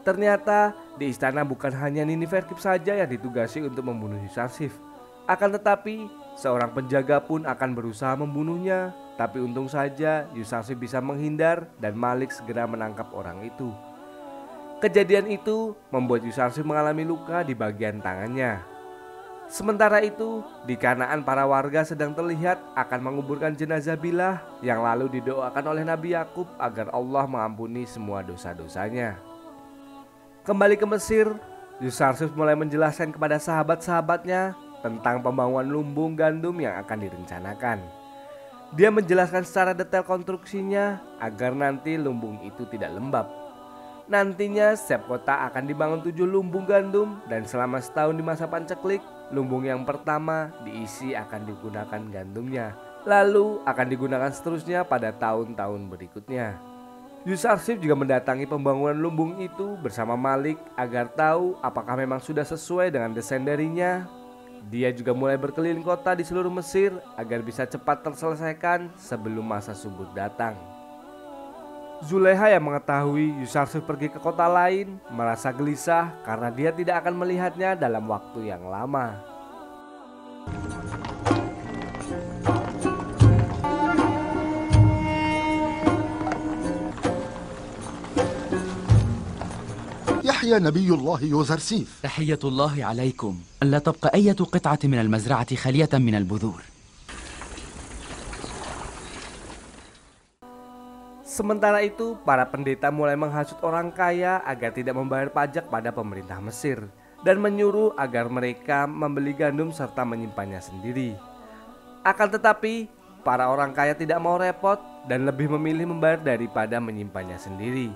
Ternyata di istana bukan hanya Nini Verkip saja yang ditugasi untuk membunuh Yusarsif. Akan tetapi seorang penjaga pun akan berusaha membunuhnya. Tapi untung saja Yusarsif bisa menghindar dan Malik segera menangkap orang itu. Kejadian itu membuat Yusarsif mengalami luka di bagian tangannya. Sementara itu, di Kanaan para warga sedang terlihat akan menguburkan jenazah Bilah yang lalu didoakan oleh Nabi Yakub agar Allah mengampuni semua dosa-dosanya. Kembali ke Mesir, Yusarsif mulai menjelaskan kepada sahabat-sahabatnya tentang pembangunan lumbung gandum yang akan direncanakan. Dia menjelaskan secara detail konstruksinya agar nanti lumbung itu tidak lembab. Nantinya setiap kota akan dibangun 7 lumbung gandum dan selama setahun di masa panceklik, lumbung yang pertama diisi akan digunakan gandumnya. Lalu akan digunakan seterusnya pada tahun-tahun berikutnya. Yusarsif juga mendatangi pembangunan lumbung itu bersama Malik agar tahu apakah memang sudah sesuai dengan desain darinya. Dia juga mulai berkeliling kota di seluruh Mesir agar bisa cepat terselesaikan sebelum masa subur datang. Zulaiha yang mengetahui Yusarsif pergi ke kota lain merasa gelisah karena dia tidak akan melihatnya dalam waktu yang lama. يحيى نبي الله يوزرسيف. تحية الله عليكم. لا تبقى أي قطعة من المزرعة خالية من البذور. Sementara itu, para pendeta mulai menghasut orang kaya agar tidak membayar pajak pada pemerintah Mesir dan menyuruh agar mereka membeli gandum serta menyimpannya sendiri. Akan tetapi, para orang kaya tidak mau repot dan lebih memilih membayar daripada menyimpannya sendiri.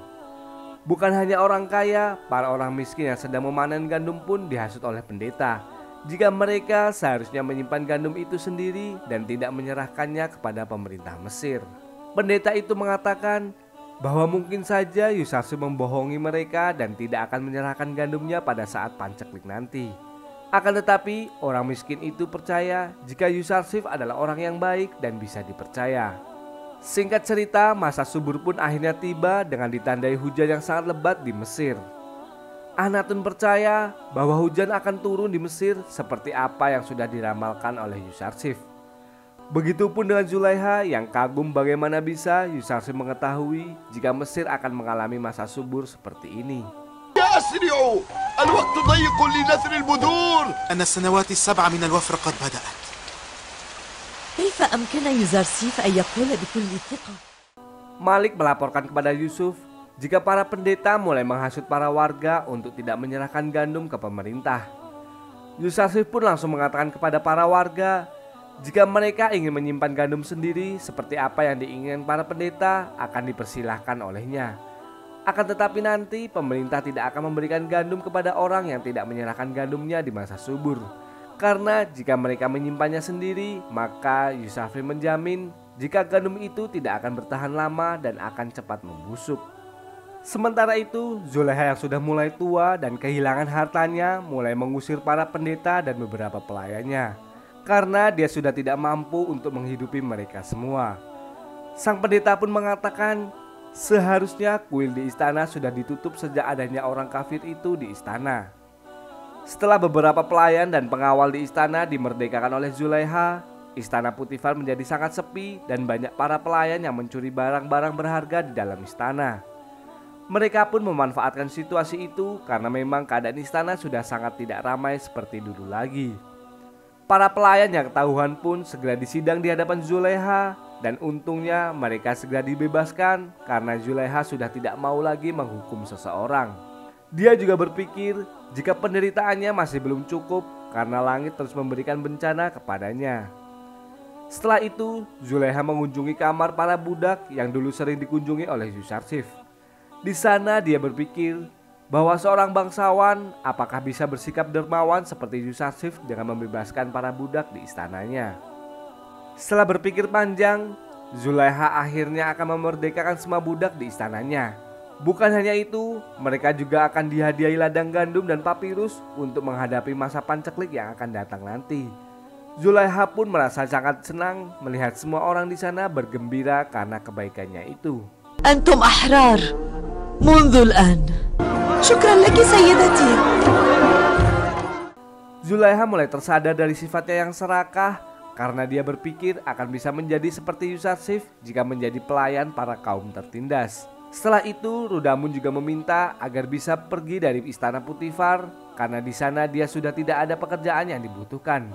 Bukan hanya orang kaya, para orang miskin yang sedang memanen gandum pun dihasut oleh pendeta jika mereka seharusnya menyimpan gandum itu sendiri dan tidak menyerahkannya kepada pemerintah Mesir. Pendeta itu mengatakan bahwa mungkin saja Yusarsif membohongi mereka dan tidak akan menyerahkan gandumnya pada saat panceklik nanti. Akan tetapi orang miskin itu percaya jika Yusarsif adalah orang yang baik dan bisa dipercaya. Singkat cerita, masa subur pun akhirnya tiba dengan ditandai hujan yang sangat lebat di Mesir. Akhnatun percaya bahwa hujan akan turun di Mesir seperti apa yang sudah diramalkan oleh Yusarsif. Begitupun dengan Zulaiha yang kagum bagaimana bisa Yusarsif mengetahui jika Mesir akan mengalami masa subur seperti ini. يا أسرعوا الوقت ضيق لنثر البذور. أن السنوات السبع من الوفر قد بدأت. كيف أمكن يوزرسيف أن يقول بكل ثقة؟ Malik melaporkan kepada Yusuf jika para pendeta mulai menghasut para warga untuk tidak menyerahkan gandum ke pemerintah. Yusarsif pun langsung mengatakan kepada para warga jika mereka ingin menyimpan gandum sendiri seperti apa yang diinginkan para pendeta akan dipersilahkan olehnya. Akan tetapi nanti pemerintah tidak akan memberikan gandum kepada orang yang tidak menyerahkan gandumnya di masa subur. Karena jika mereka menyimpannya sendiri, maka Yusarsif menjamin jika gandum itu tidak akan bertahan lama dan akan cepat membusuk. Sementara itu, Zulaiha yang sudah mulai tua dan kehilangan hartanya mulai mengusir para pendeta dan beberapa pelayannya. Karena dia sudah tidak mampu untuk menghidupi mereka semua. Sang pendeta pun mengatakan seharusnya kuil di istana sudah ditutup sejak adanya orang kafir itu di istana. Setelah beberapa pelayan dan pengawal di istana dimerdekakan oleh Zulaiha, istana Putifar menjadi sangat sepi dan banyak para pelayan yang mencuri barang-barang berharga di dalam istana. Mereka pun memanfaatkan situasi itu karena memang keadaan istana sudah sangat tidak ramai seperti dulu lagi. Para pelayan yang ketahuan pun segera disidang di hadapan Zulaiha dan untungnya mereka segera dibebaskan karena Zulaiha sudah tidak mau lagi menghukum seseorang. Dia juga berpikir jika penderitaannya masih belum cukup karena langit terus memberikan bencana kepadanya. Setelah itu Zulaiha mengunjungi kamar para budak yang dulu sering dikunjungi oleh Yusarsif. Di sana dia berpikir bahwa seorang bangsawan apakah bisa bersikap dermawan seperti Yusarsif dengan membebaskan para budak di istananya. Setelah berpikir panjang, Zulaiha akhirnya akan memerdekakan semua budak di istananya. Bukan hanya itu, mereka juga akan dihadiahi ladang gandum dan papirus untuk menghadapi masa panceklik yang akan datang nanti. Zulaiha pun merasa sangat senang melihat semua orang di sana bergembira karena kebaikannya itu. أنتم أحرار منذ الآن. شكرا لك سيدتي. Zulaiha mulai tersadar dari sifatnya yang serakah karena dia berpikir akan bisa menjadi seperti Yusarsif jika menjadi pelayan para kaum tertindas. Setelah itu, Rudamun juga meminta agar bisa pergi dari istana Putifar karena di sana dia sudah tidak ada pekerjaan yang dibutuhkan.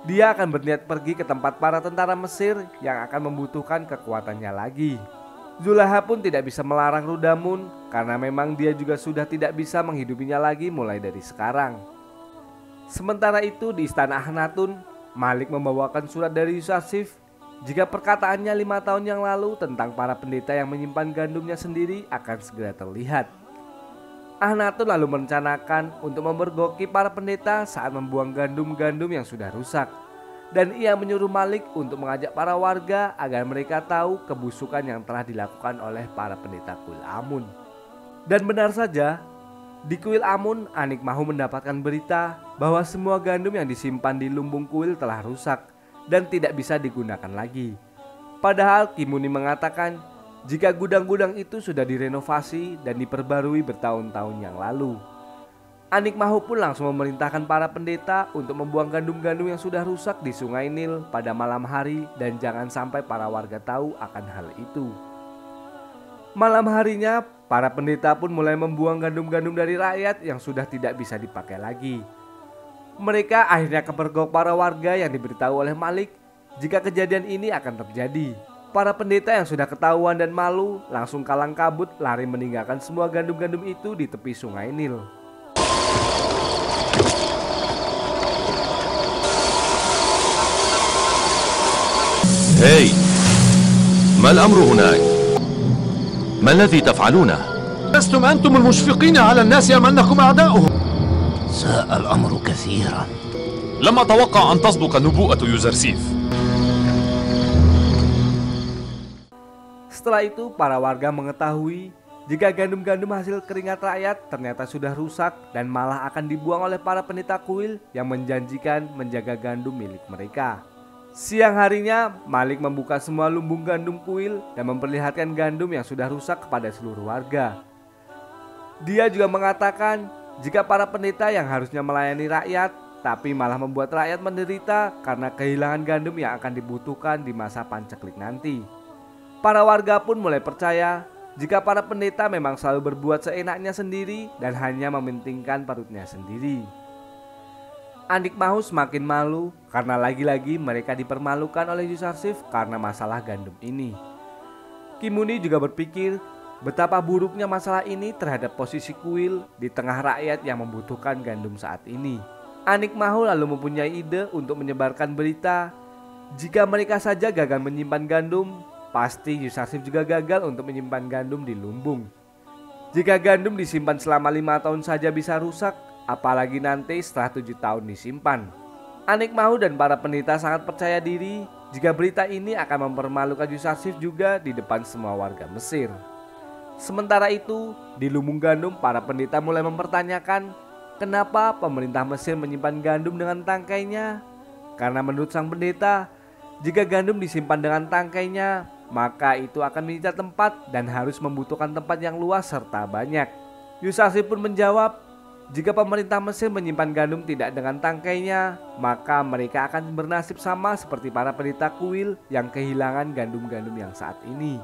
Dia akan berniat pergi ke tempat para tentara Mesir yang akan membutuhkan kekuatannya lagi. Zulaiha pun tidak bisa melarang Rudamun karena memang dia juga sudah tidak bisa menghidupinya lagi mulai dari sekarang. Sementara itu di istana Akhnatun, Malik membawakan surat dari Yusarsif jika perkataannya 5 tahun yang lalu tentang para pendeta yang menyimpan gandumnya sendiri akan segera terlihat. Akhnatun lalu merencanakan untuk memergoki para pendeta saat membuang gandum-gandum yang sudah rusak. Dan ia menyuruh Malik untuk mengajak para warga agar mereka tahu kebusukan yang telah dilakukan oleh para pendeta Kuil Amun. Dan benar saja, di Kuil Amun, Anik Mahu mendapatkan berita bahwa semua gandum yang disimpan di lumbung kuil telah rusak dan tidak bisa digunakan lagi. Padahal Kimuni mengatakan jika gudang-gudang itu sudah direnovasi dan diperbarui bertahun-tahun yang lalu. Anik Mahu pun langsung memerintahkan para pendeta untuk membuang gandum-gandum yang sudah rusak di Sungai Nil pada malam hari dan jangan sampai para warga tahu akan hal itu. Malam harinya, para pendeta pun mulai membuang gandum-gandum dari rakyat yang sudah tidak bisa dipakai lagi. Mereka akhirnya kepergok para warga yang diberitahu oleh Malik jika kejadian ini akan terjadi. Para pendeta yang sudah ketahuan dan malu langsung kalang kabut lari meninggalkan semua gandum-gandum itu di tepi Sungai Nil. هاي ما الأمر هناك؟ ما الذي تفعلونه؟ لستم أنتم المشفقين على الناس أم أنكم أعداؤهم؟ ساء الأمر كثيرا. لم أتوقع أن تصدق نبوءة يوزرسيف. Setelah itu para warga mengetahui jika gandum-gandum hasil keringat rakyat ternyata sudah rusak dan malah akan dibuang oleh para pendeta kuil yang menjanjikan menjaga gandum milik mereka. Siang harinya, Malik membuka semua lumbung gandum kuil dan memperlihatkan gandum yang sudah rusak kepada seluruh warga. Dia juga mengatakan jika para pendeta yang harusnya melayani rakyat tapi malah membuat rakyat menderita karena kehilangan gandum yang akan dibutuhkan di masa panceklik nanti. Para warga pun mulai percaya jika para pendeta memang selalu berbuat seenaknya sendiri dan hanya mementingkan perutnya sendiri. Anik Mahu semakin malu karena lagi-lagi mereka dipermalukan oleh Yusarsif karena masalah gandum ini. Kimuni juga berpikir betapa buruknya masalah ini terhadap posisi kuil di tengah rakyat yang membutuhkan gandum saat ini. Anik Mahu lalu mempunyai ide untuk menyebarkan berita jika mereka saja gagal menyimpan gandum, pasti Yusarsif juga gagal untuk menyimpan gandum di lumbung. Jika gandum disimpan selama 5 tahun saja bisa rusak, apalagi nanti setelah 7 tahun disimpan. Anik Mahu dan para pendeta sangat percaya diri jika berita ini akan mempermalukan Yusarsif juga di depan semua warga Mesir. Sementara itu, di lumbung gandum para pendeta mulai mempertanyakan kenapa pemerintah Mesir menyimpan gandum dengan tangkainya. Karena menurut sang pendeta, jika gandum disimpan dengan tangkainya, maka itu akan menyita tempat dan harus membutuhkan tempat yang luas serta banyak. Yusarsif pun menjawab, jika pemerintah Mesir menyimpan gandum tidak dengan tangkainya, maka mereka akan bernasib sama seperti para pendeta kuil yang kehilangan gandum-gandum yang saat ini.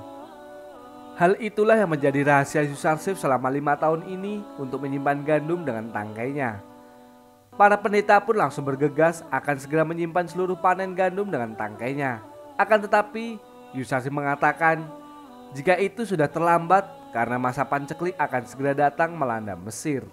Hal itulah yang menjadi rahasia Yusarsif selama 5 tahun ini untuk menyimpan gandum dengan tangkainya. Para pendeta pun langsung bergegas akan segera menyimpan seluruh panen gandum dengan tangkainya. Akan tetapi Yusarsif mengatakan jika itu sudah terlambat karena masa panceklik akan segera datang melanda Mesir.